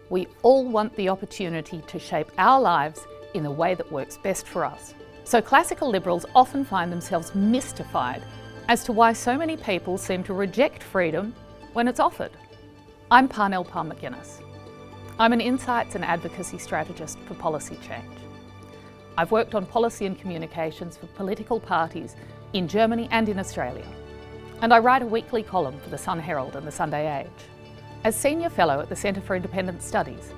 We all want the opportunity to shape our lives in the way that works best for us. So classical liberals often find themselves mystified as to why so many people seem to reject freedom when it's offered. I'm Parnell Palme McGuinness. I'm an insights and advocacy strategist for policy change. I've worked on policy and communications for political parties in Germany and in Australia. And I write a weekly column for the Sun Herald and the Sunday Age. As Senior Fellow at the Centre for Independent Studies,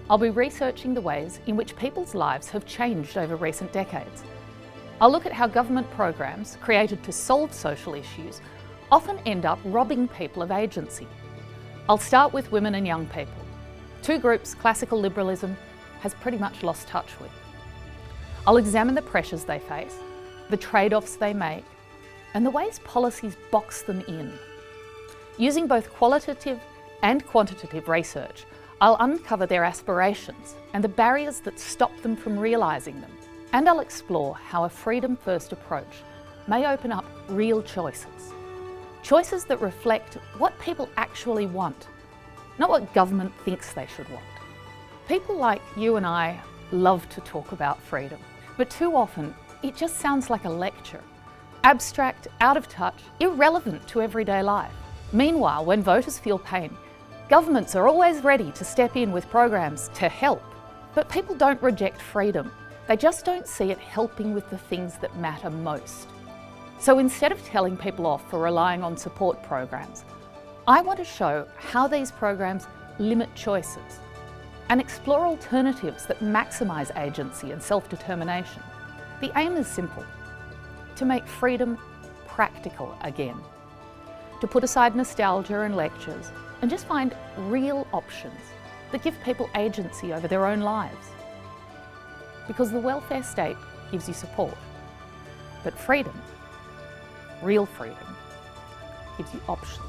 I'll be researching the ways in which people's lives have changed over recent decades. I'll look at how government programs created to solve social issues often end up robbing people of agency. I'll start with women and young people, two groups classical liberalism has pretty much lost touch with. I'll examine the pressures they face, the trade-offs they make, and the ways policies box them in. Using both qualitative and quantitative research, I'll uncover their aspirations and the barriers that stop them from realising them. And I'll explore how a freedom-first approach may open up real choices. Choices that reflect what people actually want, not what government thinks they should want. People like you and I love to talk about freedom, but too often it just sounds like a lecture. Abstract, out of touch, irrelevant to everyday life. Meanwhile, when voters feel pain, governments are always ready to step in with programs to help. But people don't reject freedom. They just don't see it helping with the things that matter most. So instead of telling people off for relying on support programs, I want to show how these programs limit choices and explore alternatives that maximise agency and self-determination. The aim is simple: to make freedom practical again. To put aside nostalgia and lectures and just find real options that give people agency over their own lives. Because the welfare state gives you support, but freedom, real freedom, gives you options.